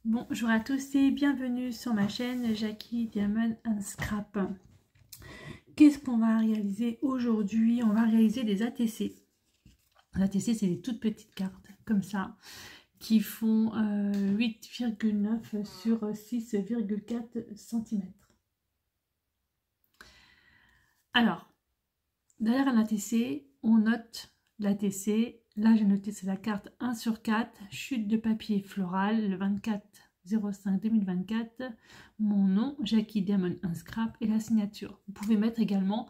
Bonjour à tous et bienvenue sur ma chaîne Jackie Diamond and Scrap. Qu'est-ce qu'on va réaliser aujourd'hui? On va réaliser des ATC. Les ATC, c'est des toutes petites cartes comme ça qui font 8,9 sur 6,4 cm. Alors, derrière un ATC, on note l'ATC. Là, j'ai noté, c'est la carte 1 sur 4, chute de papier floral, le 24/05/2024, mon nom, Jackie Diamond and Scrap, et la signature. Vous pouvez mettre également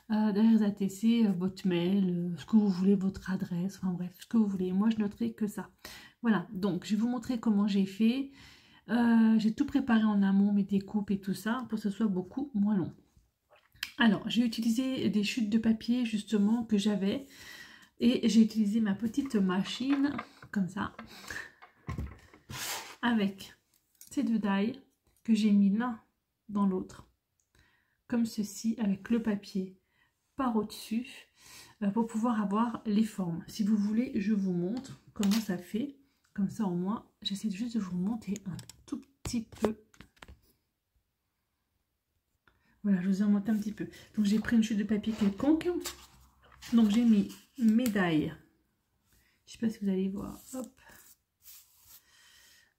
derrière les ATC votre mail, ce que vous voulez, votre adresse, enfin bref, ce que vous voulez. Moi, je noterai que ça. Voilà, donc je vais vous montrer comment j'ai fait. J'ai tout préparé en amont, mes découpes et tout ça, pour que ce soit beaucoup moins long. Alors, j'ai utilisé des chutes de papier, justement, que j'avais. Et j'ai utilisé ma petite machine, comme ça, avec ces deux die que j'ai mis l'un dans l'autre, comme ceci, avec le papier par au-dessus, pour pouvoir avoir les formes. Si vous voulez, je vous montre comment ça fait. Comme ça, au moins, j'essaie juste de vous remonter un tout petit peu. Voilà, je vous ai remonté un petit peu. Donc, j'ai pris une chute de papier quelconque. Donc, j'ai mis médaille. Je sais pas si vous allez voir. Hop.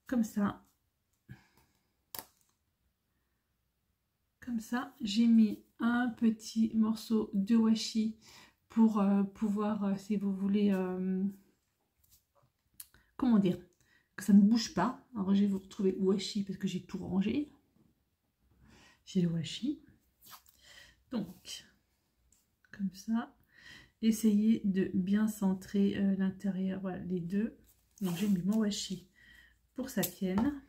Comme ça. Comme ça, j'ai mis un petit morceau de washi pour pouvoir, si vous voulez, comment dire, que ça ne bouge pas. Alors, je vais vous retrouver washi parce que j'ai tout rangé. J'ai le washi. Donc, comme ça, essayez de bien centrer l'intérieur, voilà, les deux. Donc, j'ai mis mon washi pour que ça tienne.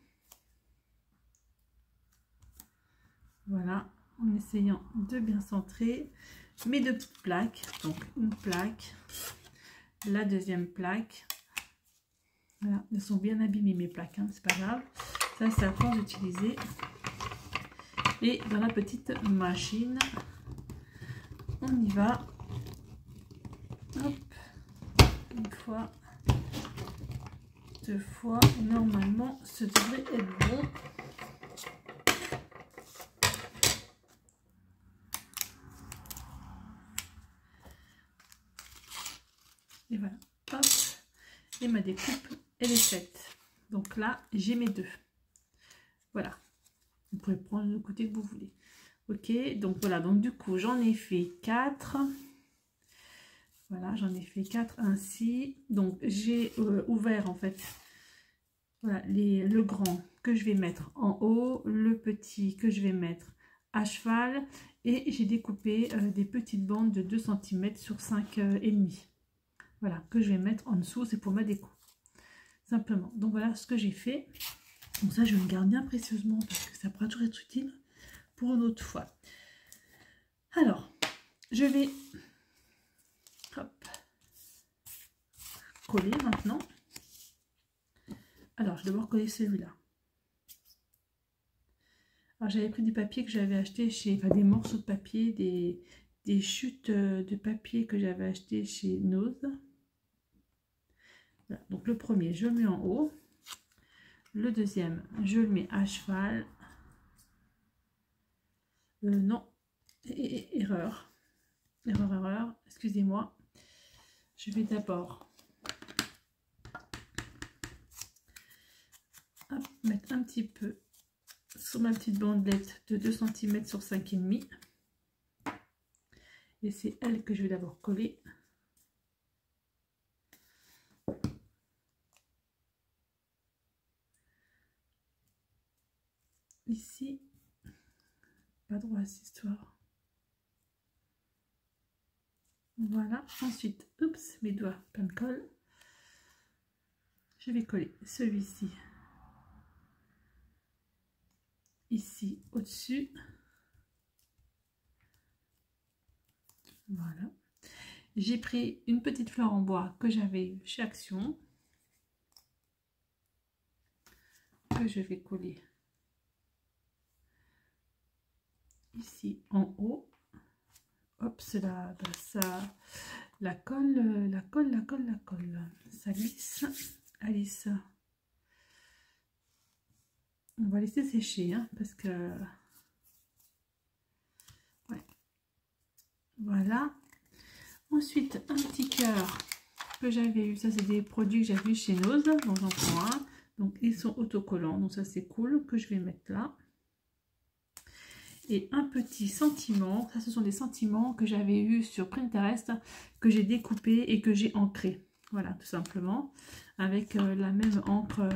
Voilà, en essayant de bien centrer mes deux petites plaques. Donc, une plaque, la deuxième plaque. Voilà, elles sont bien abîmées mes plaques, hein, c'est pas grave. Ça, c'est à force d'utiliser. Et dans la petite machine, on y va. Hop, une fois, deux fois. Normalement, ce devrait être bon. Et voilà, hop. Et ma découpe, elle est faite. Donc là, j'ai mes deux. Voilà. Vous pouvez prendre le côté que vous voulez. Ok, donc voilà. Donc du coup, j'en ai fait 4. Voilà, j'en ai fait 4 ainsi. Donc j'ai ouvert en fait voilà, le grand que je vais mettre en haut, le petit que je vais mettre à cheval. Et j'ai découpé des petites bandes de 2 cm sur 5,5. Voilà, que je vais mettre en dessous, c'est pour ma déco. Simplement. Donc voilà ce que j'ai fait. Donc ça, je le garde bien précieusement parce que ça pourra toujours être utile pour une autre fois. Alors, je vais hop, coller maintenant. Alors, je vais d'abord coller celui-là. Alors, j'avais pris du papier que j'avais acheté chez... Enfin, des morceaux de papier, des chutes de papier que j'avais acheté chez Nose. Voilà, donc le premier, je le mets en haut. Le deuxième, je le mets à cheval. Non, erreur. Erreur, excusez-moi. Je vais d'abord mettre un petit peu sur ma petite bandelette de 2 cm sur 5,5. Et c'est elle que je vais d'abord coller. Ici, pas droit à cette histoire. Voilà, ensuite, oups, mes doigts plein de colle. Je vais coller celui-ci ici au-dessus. Voilà. J'ai pris une petite fleur en bois que j'avais chez Action, que je vais coller ici en haut. Hop, c'est là, ça, la colle, la colle. Ça glisse. Allez, ça. On va laisser sécher, hein, parce que... Ouais. Voilà. Ensuite, un petit cœur que j'avais eu. Ça, c'est des produits que j'avais eu chez Nose. Donc, j'en prends un. Donc, ils sont autocollants. Donc, ça, c'est cool, que je vais mettre là. Et un petit sentiment. Ça, ce sont des sentiments que j'avais eu sur Pinterest, que j'ai découpé et que j'ai ancré. Voilà, tout simplement. Avec la même encre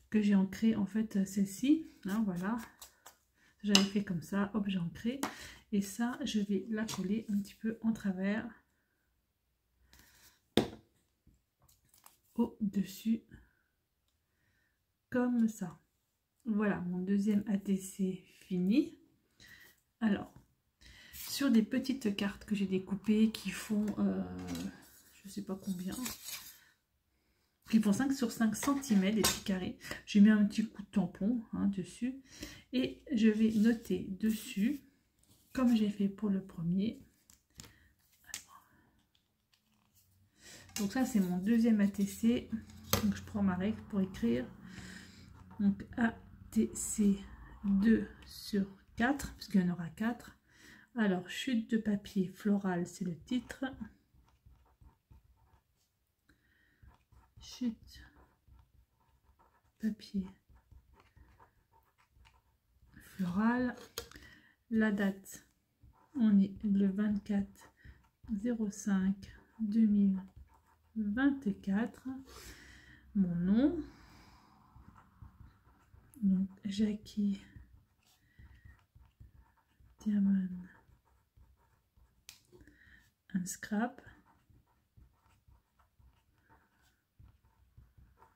que j'ai ancré, en fait, celle-ci. Hein, voilà. J'avais fait comme ça. Hop, j'ai ancré. Et ça, je vais la coller un petit peu en travers. Au-dessus. Comme ça. Voilà, mon deuxième ATC fini. Alors, sur des petites cartes que j'ai découpées qui font, je sais pas combien, qui font 5 sur 5 cm, des petits carrés. J'ai mis un petit coup de tampon, hein, dessus. Et je vais noter dessus, comme j'ai fait pour le premier. Donc ça, c'est mon deuxième ATC. Donc je prends ma règle pour écrire. Donc ATC 2 sur 4, parce qu'il y en aura 4. Alors, chute de papier floral, c'est le titre. Chute papier floral. La date, on est le 24/05/2024. Mon nom, donc Jackie Diamond and Scrap.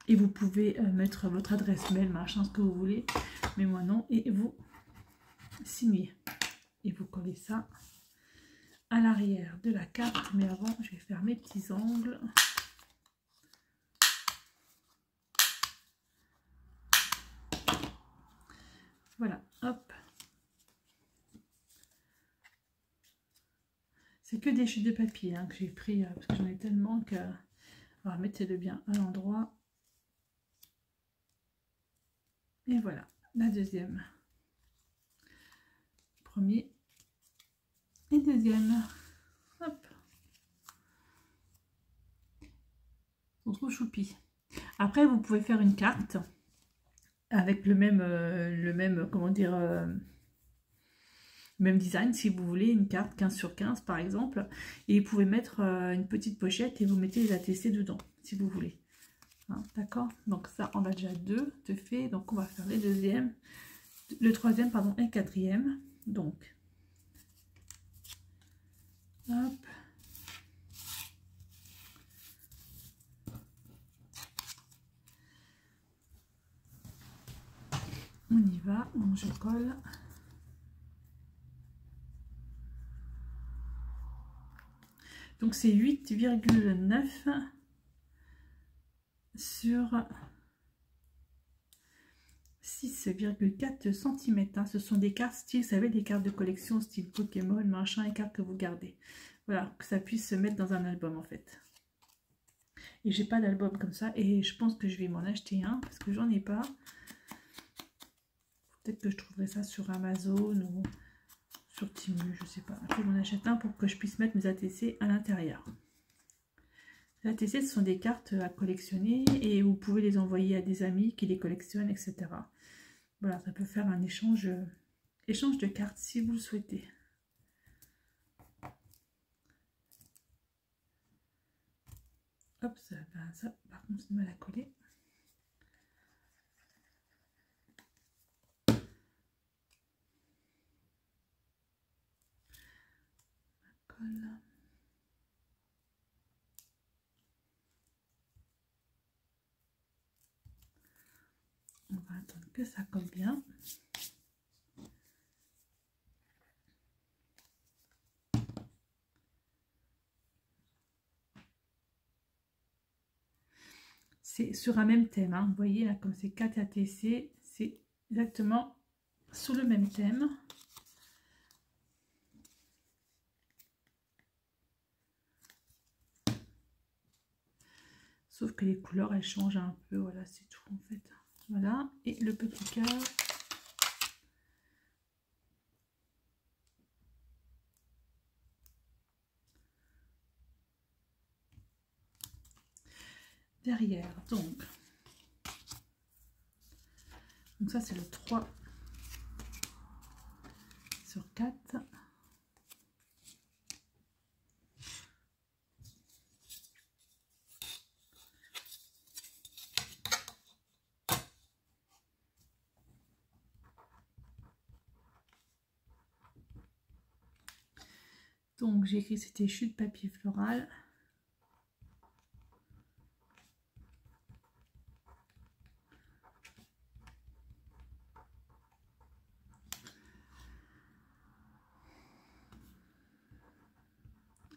Et vous pouvez mettre votre adresse mail, machin, ce que vous voulez. Mais moi non. Et vous signez. Et vous collez ça à l'arrière de la carte. Mais avant, je vais faire mes petits angles. Voilà, hop. C'est que des chutes de papier, hein, que j'ai pris parce que j'en ai tellement que... Alors, mettez-le bien à l'endroit. Et voilà, la deuxième. Premier et deuxième. Hop. On trouve choupi. Après, vous pouvez faire une carte avec le même comment dire, même design si vous voulez, une carte 15 sur 15 par exemple. Et vous pouvez mettre une petite pochette et vous mettez les ATC dedans, si vous voulez. Hein, d'accord, donc ça on a déjà deux de fait, donc on va faire les deuxièmes, le troisième pardon et quatrième. Donc hop, on y va, donc je colle. Donc c'est 8,9 sur 6,4 cm. Hein. Ce sont des cartes style, vous savez, des cartes de collection style Pokémon, machin, et cartes que vous gardez. Voilà, que ça puisse se mettre dans un album en fait. Et j'ai pas d'album comme ça, et je pense que je vais m'en acheter un, parce que j'en ai pas. Peut-être que je trouverai ça sur Amazon ou sur Temu, je sais pas. Je m'en achète un pour que je puisse mettre mes ATC à l'intérieur. Les ATC, ce sont des cartes à collectionner et vous pouvez les envoyer à des amis qui les collectionnent, etc. Voilà, ça peut faire un échange de cartes si vous le souhaitez. Hop, ça par contre, c'est mal à coller. Colle. On va attendre que ça colle bien. C'est sur un même thème, hein. Vous voyez là, comme c'est 4 ATC, c'est exactement sur le même thème. Sauf que les couleurs, elles changent un peu, voilà, c'est tout en fait. Voilà, et le petit cœur. Derrière, donc ça c'est le 3 sur 4. Donc j'ai écrit c'était chute papier floral.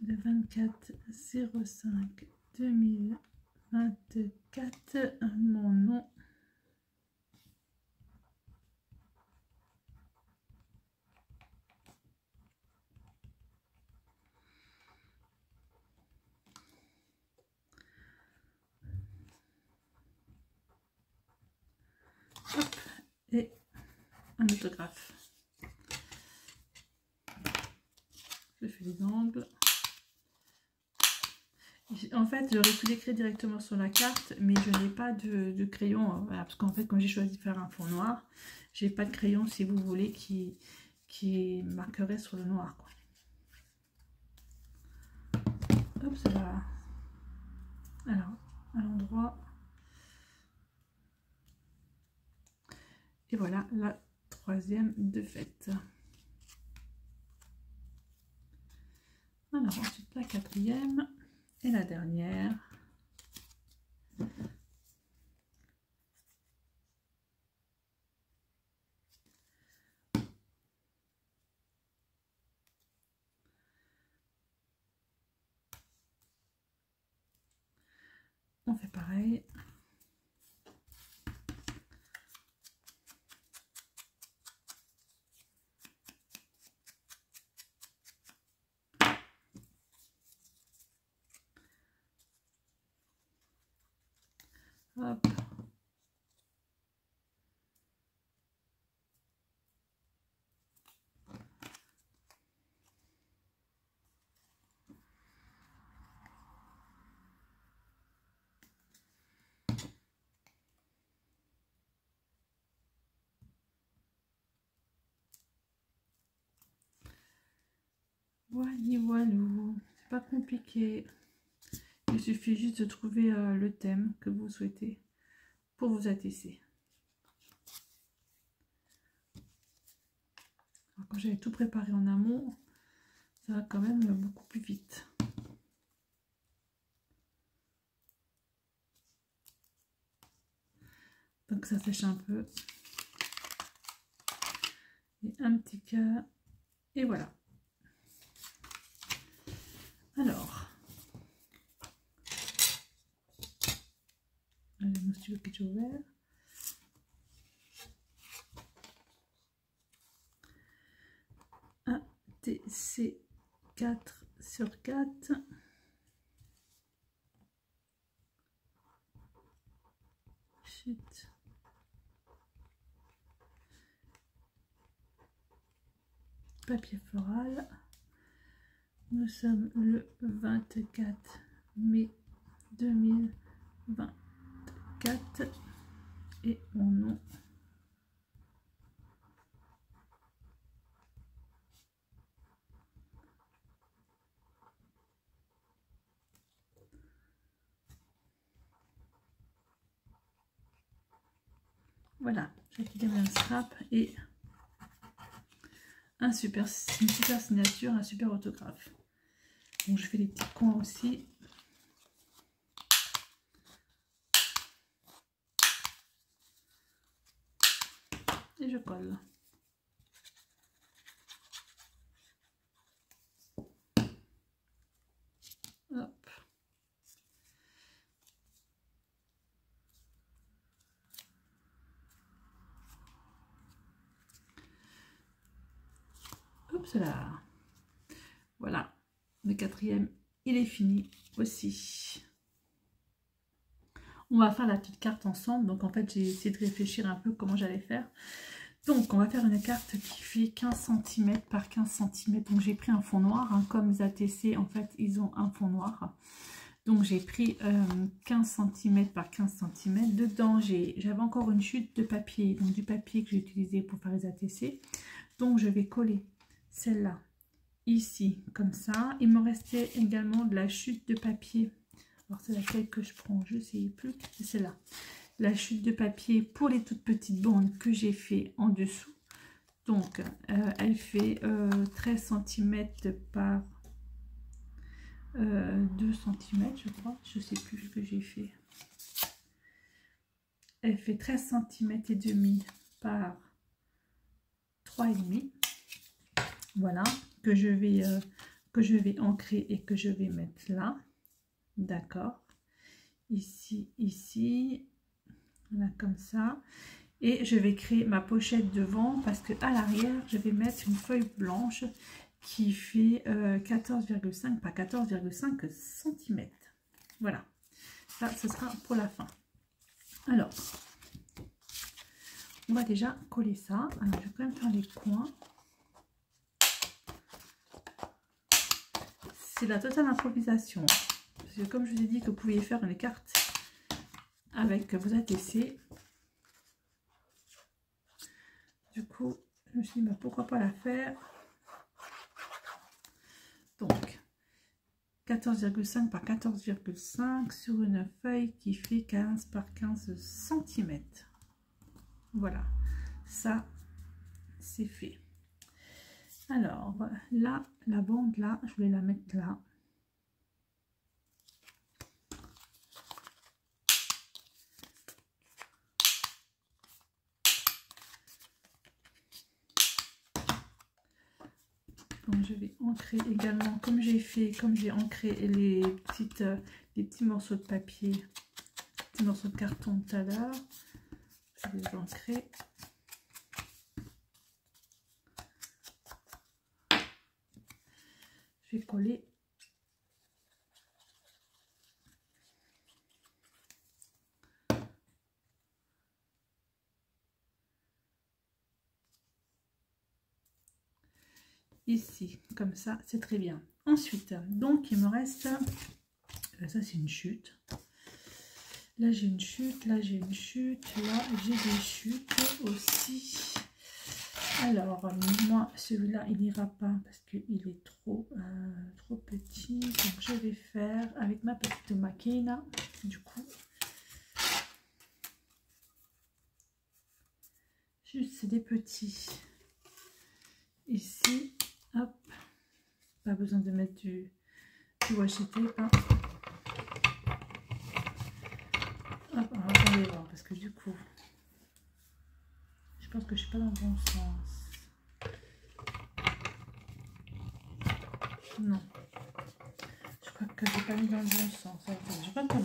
Le 24/05/2024, mon nom. Hop, et un autographe. Je fais les angles. En fait, j'aurais pu l'écrire directement sur la carte, mais je n'ai pas de crayon. Voilà, parce qu'en fait, quand j'ai choisi de faire un fond noir, j'ai pas de crayon, si vous voulez, qui marquerait sur le noir, quoi. Hop, ça va. Alors, à l'endroit. Et voilà la troisième de fête. Alors, ensuite la quatrième et la dernière. On fait pareil. Hop. Voilà, voilou. C'est pas compliqué. Il suffit juste de trouver le thème que vous souhaitez pour vous atisser. Alors, quand j'avais tout préparé en amont, ça va quand même beaucoup plus vite. Donc ça sèche un peu. Et un petit cœur. Et voilà. Alors. Allez, mon stylo qui est ouvert. Un TC 4 sur 4. Chute. Papier floral. Nous sommes le 24 mai 2024 et mon nom. Voilà, j'ai activé un scrap et une super signature, un super autographe. Donc je fais des petits coins aussi. Et je colle. Hop. Hop, cela. Voilà. Le quatrième, il est fini aussi. On va faire la petite carte ensemble. Donc en fait, j'ai essayé de réfléchir un peu comment j'allais faire. Donc on va faire une carte qui fait 15 cm par 15 cm. Donc j'ai pris un fond noir, hein, comme ZATC, en fait, ils ont un fond noir. Donc j'ai pris 15 cm par 15 cm. Dedans, j'avais encore une chute de papier, donc du papier que j'ai utilisé pour faire les ATC. Donc je vais coller celle-là ici, comme ça. Il me restait également de la chute de papier. Alors c'est laquelle que je prends, je ne sais plus, c'est celle-là. La chute de papier pour les toutes petites bandes que j'ai fait en dessous. Donc elle fait 13 cm par 2 cm, je crois, je sais plus ce que j'ai fait. Elle fait 13 cm et demi par 3,5. Voilà, que je vais ancrer et que je vais mettre là. D'accord. Ici, ici. Voilà, comme ça. Et je vais créer ma pochette devant parce que à l'arrière, je vais mettre une feuille blanche qui fait 14,5 par 14,5 cm. Voilà, ça ce sera pour la fin. Alors, on va déjà coller ça. Alors, je vais quand même faire les coins. C'est la totale improvisation. Parce que comme je vous ai dit que vous pouviez faire une carte avec vos ATC. Du coup, je me suis dit, bah, pourquoi pas la faire. Donc, 14,5 par 14,5 sur une feuille qui fait 15 par 15 cm. Voilà, ça, c'est fait. Alors, là, la bande, là, je voulais la mettre là. Donc je vais ancrer également, comme j'ai ancré les petits morceaux de papier, petits morceaux de carton tout à l'heure. Je vais les ancrer. Je vais coller. Ici, comme ça, c'est très bien. Ensuite, donc il me reste, ça c'est une chute. Là j'ai une chute, là j'ai une chute, là j'ai des chutes aussi. Alors, moi, celui-là, il n'ira pas parce qu'il est trop petit. Donc, je vais faire avec ma petite machine, du coup. Juste des petits. Ici, hop. Pas besoin de mettre du washi tape. Hein. Hop, on va attendre voir parce que du coup, je pense que je suis pas dans le bon sens. Non. Je crois que j'ai pas mis dans le bon sens. Attends,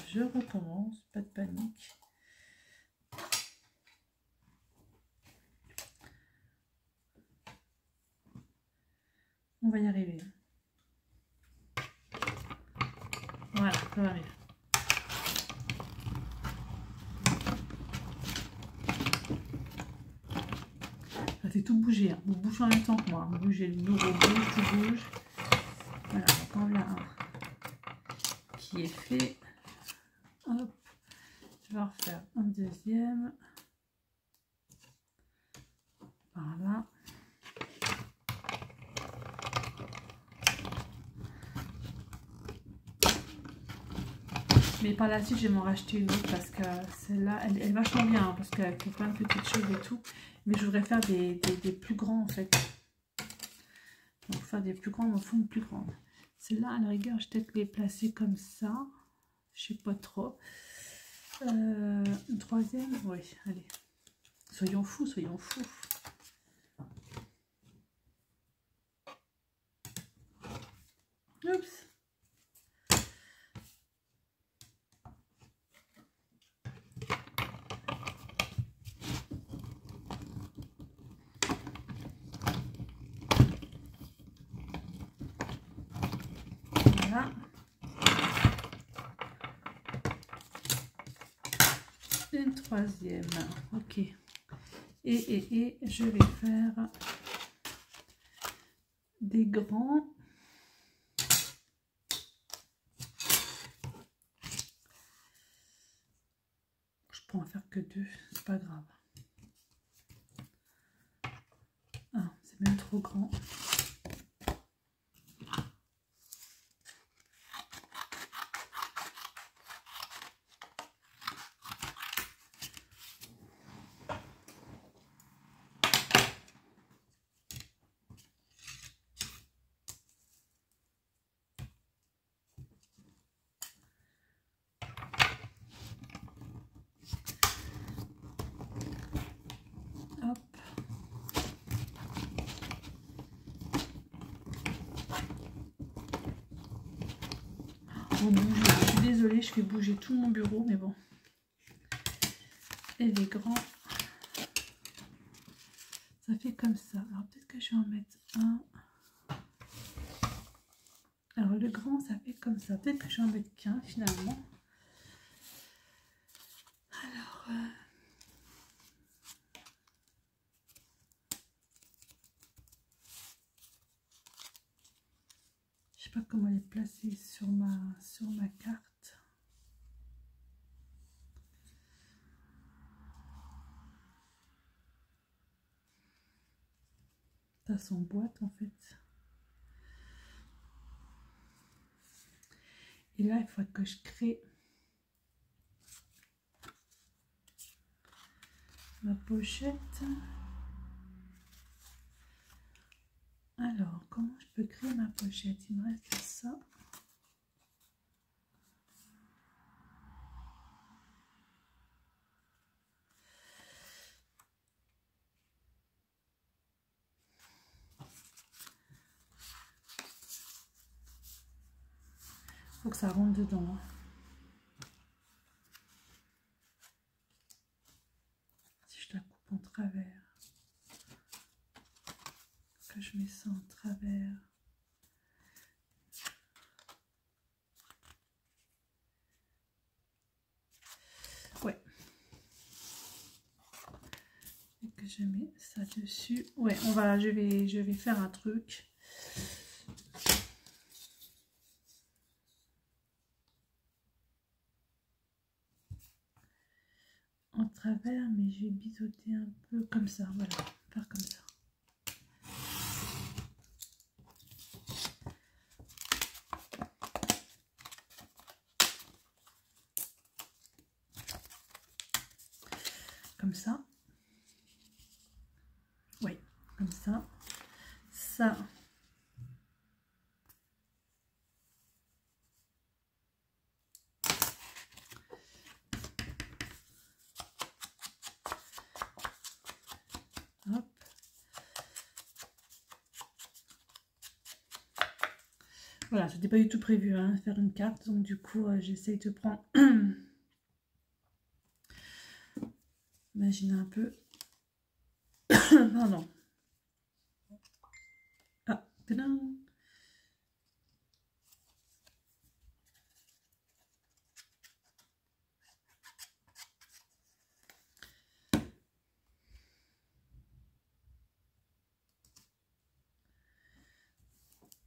je recommence. Pas de panique. On va y arriver. Voilà, ça va mieux. Ça fait tout bouger. Hein. Vous bougez en même temps que moi. Vous bougez le bureau, bouge, tout bouge. Voilà, donc on a un qui est fait. Hop. Je vais en refaire un deuxième. Voilà. Mais par la suite, je vais m'en racheter une autre parce que celle-là, elle est vachement bien. Hein, parce qu'elle fait plein de petites choses et tout. Mais je voudrais faire des plus grands en fait. Donc faire des plus grands, me font une plus grande. Celle-là, à la rigueur, je vais peut-être les placer comme ça. Je sais pas trop. Une troisième, oui, allez. Soyons fous, soyons fous. Oups. Voilà. une troisième. Ok. Et je vais faire des grands. Je peux en faire que 2, c'est pas grave. Ah, c'est même trop grand. Hop. On bouge. Je suis désolée, je fais bouger tout mon bureau, mais bon. Et les grands, ça fait comme ça. Alors peut-être que je vais en mettre un. Alors le grand, ça fait comme ça. Peut-être que je vais en mettre qu'un finalement. Alors... je sais pas comment les placer sur ma carte. Ça s'emboîte en fait. Et là, il faut que je crée ma pochette. Alors, comment je peux créer ma pochette? Il me reste ça. Faut que ça rentre dedans. Hein. Si je la coupe en travers, que je mets ça en travers. Ouais. Et que je mets ça dessus. Ouais, je vais faire un truc. En travers, mais je vais biseauter un peu comme ça, voilà, faire comme ça. Comme ça. Oui, comme ça. Ça. Hop. Voilà, c'était pas du tout prévu, hein, faire une carte, donc du coup, j'essaye de prendre... Imaginez un peu. Pardon. Ah, tadam.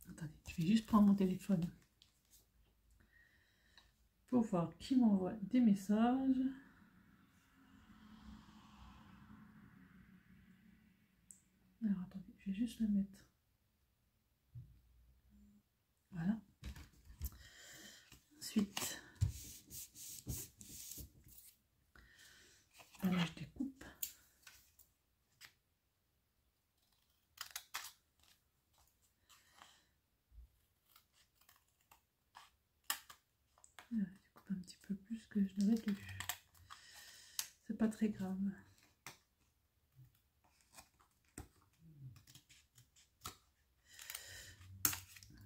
Attendez, je vais juste prendre mon téléphone pour voir qui m'envoie des messages. Alors attendez, je vais juste le mettre. Voilà. Ensuite, voilà, je découpe. Je découpe un petit peu plus que je n'aurais dû. C'est pas très grave.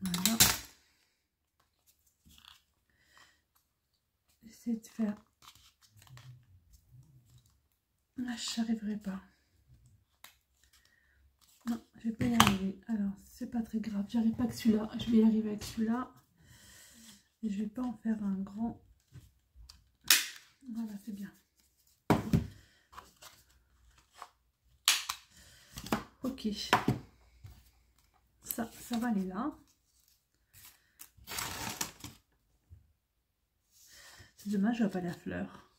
Voilà. J'essaie de faire... Ah, je n'arriverai pas. Non, je vais pas y arriver. Alors, c'est pas très grave. J'arrive pas que celui-là. Je vais y arriver avec celui-là. Et je vais pas en faire un grand. Voilà, c'est bien. Ok, ça va aller là. C'est dommage, je vois pas la fleur.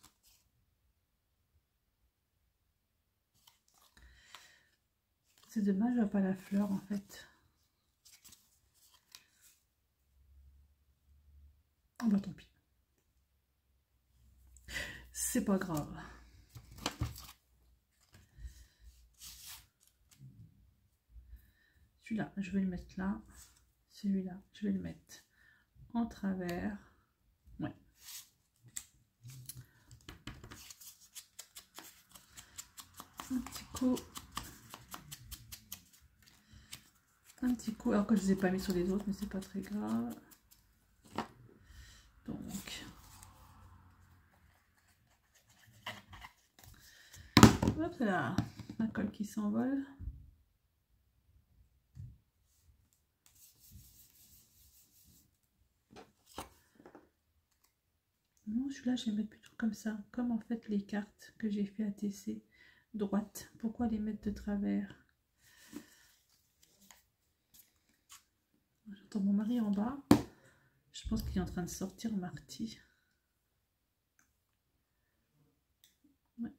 C'est dommage, je vois pas la fleur en fait. Oh bah tant pis. C'est pas grave. Celui-là, je vais le mettre là. Celui-là, je vais le mettre en travers. Ouais. Un petit coup. Un petit coup. Alors que je ne les ai pas mis sur les autres, mais c'est pas très grave. Donc. Hop là. La colle qui s'envole. Non, celui-là, je vais mettre plutôt comme ça. Comme en fait les cartes que j'ai fait à TC. Droite. Pourquoi les mettre de travers? J'entends mon mari en bas. Je pense qu'il est en train de sortir Marty. Ouais.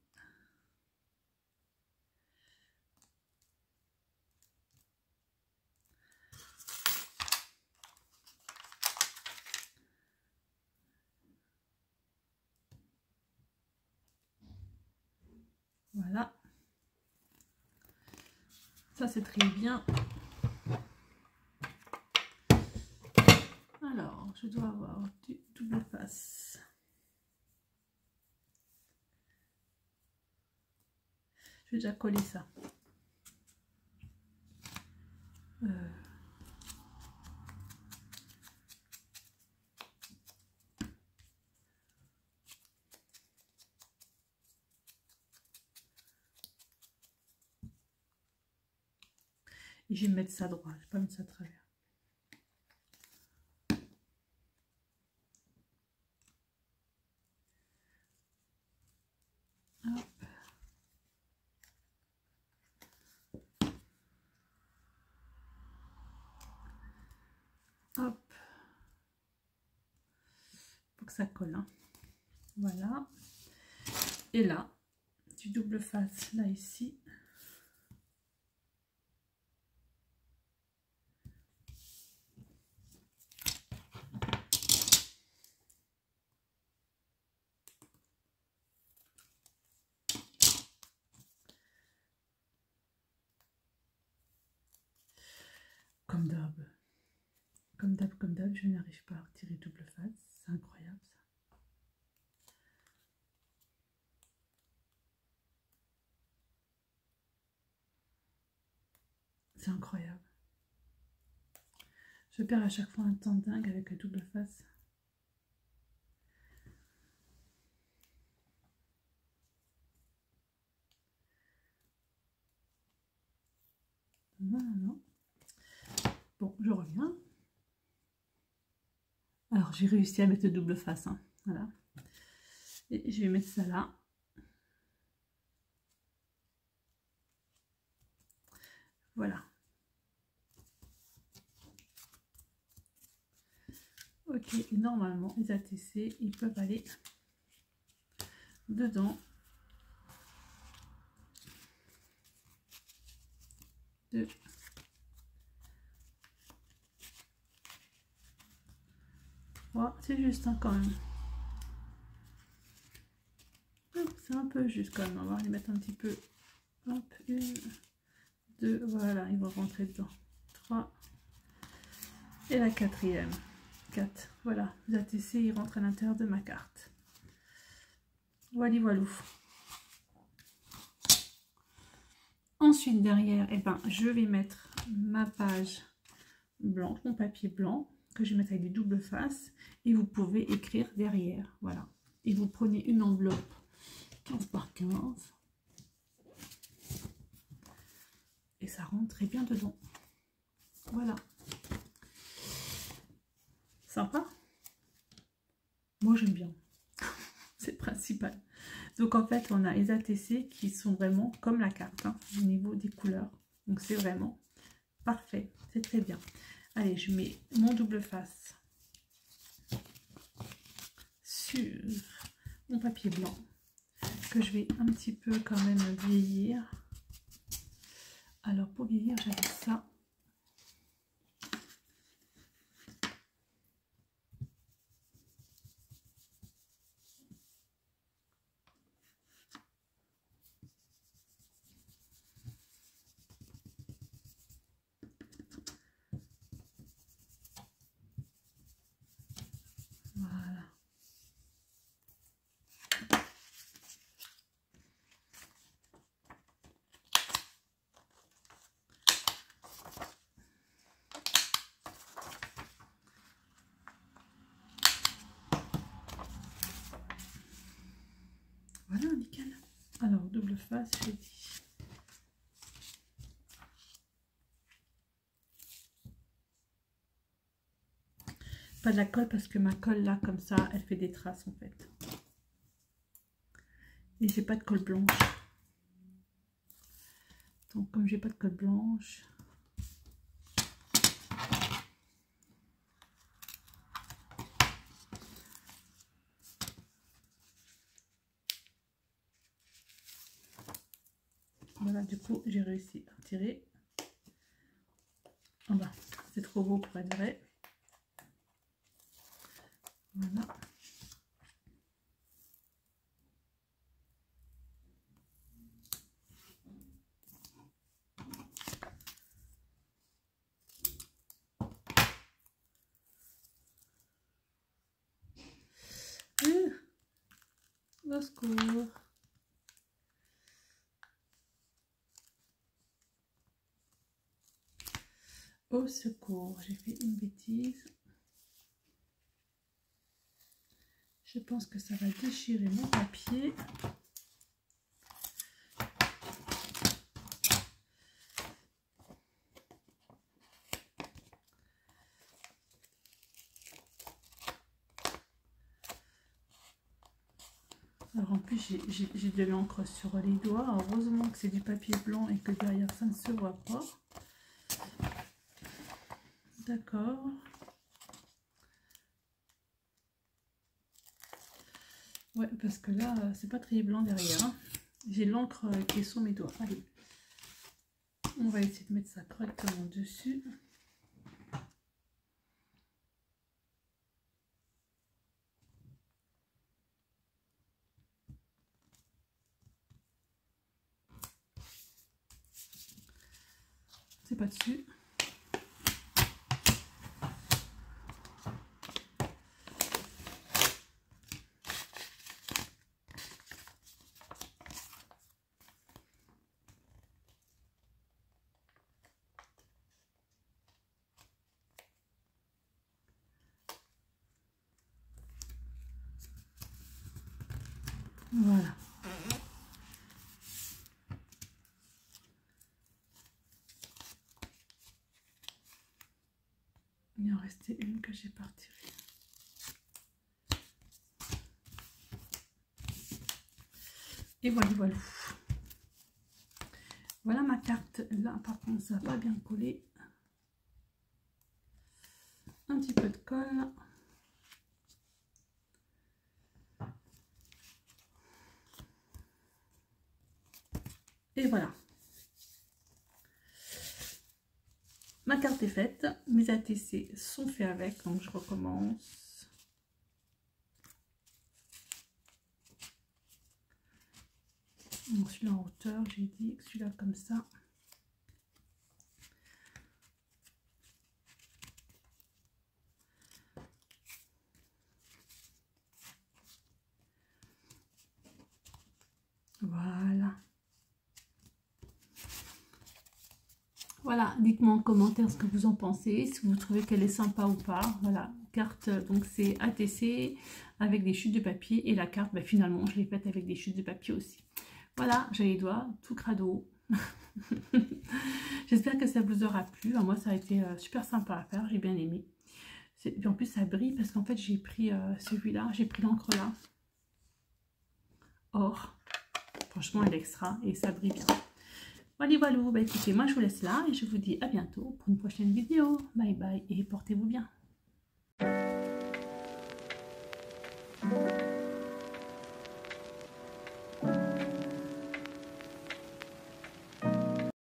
Voilà. Ça, c'est très bien. Alors, je dois avoir du double face. Je vais déjà coller ça. Et je vais mettre ça droit, je ne vais pas mettre ça à travers. Hop. Hop. Faut que ça colle. Hein. Voilà. Et là, du double face, là, ici. Comme d'hab. Comme d'hab, je n'arrive pas à retirer double face. C'est incroyable ça. C'est incroyable. Je perds à chaque fois un temps dingue avec la double face. Non. Bon, je reviens. Alors, j'ai réussi à mettre le double face. Hein. Voilà. Et je vais mettre ça là. Voilà. Ok, et normalement, les ATC, ils peuvent aller dedans. 2. 3. C'est juste hein, quand même. C'est un peu juste quand même. On va les mettre un petit peu. Hop, 1, 2, voilà, ils vont rentrer dedans. 3. Et la quatrième. 4. Voilà, les ATC, ils rentrent à l'intérieur de ma carte. Voilà, voilou. Ensuite, derrière, eh ben, je vais mettre ma page blanche, mon papier blanc, que je vais mettre avec des doubles faces. Et vous pouvez écrire derrière. Voilà. Et vous prenez une enveloppe 15 par 15. Et ça rentre très bien dedans. Voilà. Sympa. Moi, j'aime bien. C'est le principal. Donc, en fait, on a les ATC qui sont vraiment comme la carte, hein, au niveau des couleurs. Donc c'est vraiment parfait, c'est très bien. Allez, je mets mon double face sur mon papier blanc que je vais un petit peu quand même vieillir. Alors pour vieillir, j'avais ça. Voilà. Voilà, nickel. Alors, double face, j'ai dit. Pas de la colle parce que ma colle là, comme ça, elle fait des traces en fait. Et j'ai pas de colle blanche. Donc, comme j'ai pas de colle blanche, voilà, du coup, j'ai réussi à tirer. En bas, c'est trop beau pour être vrai. Voilà. Au secours. Au secours, j'ai fait une bêtise. Je pense que ça va déchirer mon papier. Alors en plus j'ai de l'encre sur les doigts. Heureusement que c'est du papier blanc et que derrière ça ne se voit pas. D'accord. Ouais, parce que là, c'est pas très blanc derrière. Hein. J'ai l'encre qui est sur mes doigts. Allez. On va essayer de mettre ça correctement dessus. C'est pas dessus. Voilà. Il en restait une que j'ai pas retirée. Et voilà, voilà. Voilà ma carte. Là, par contre, ça va bien coller. Un petit peu de colle. Et voilà. Ma carte est faite. Mes ATC sont faits avec. Donc, je recommence. Donc, celui-là en hauteur, j'ai dit que celui-là comme ça. Voilà. Voilà, dites-moi en commentaire ce que vous en pensez, si vous trouvez qu'elle est sympa ou pas. Voilà, carte, donc c'est ATC avec des chutes de papier. Et la carte, bah, finalement, je l'ai faite avec des chutes de papier aussi. Voilà, j'ai les doigts, tout crado. J'espère que ça vous aura plu. Moi, ça a été super sympa à faire, j'ai bien aimé. Et en plus, ça brille parce qu'en fait, j'ai pris celui-là, j'ai pris l'encre là. Or, franchement, elle est extra et ça brille bien. Voilà, voilà. Bah, écoutez, moi je vous laisse là et je vous dis à bientôt pour une prochaine vidéo. Bye bye et portez-vous bien.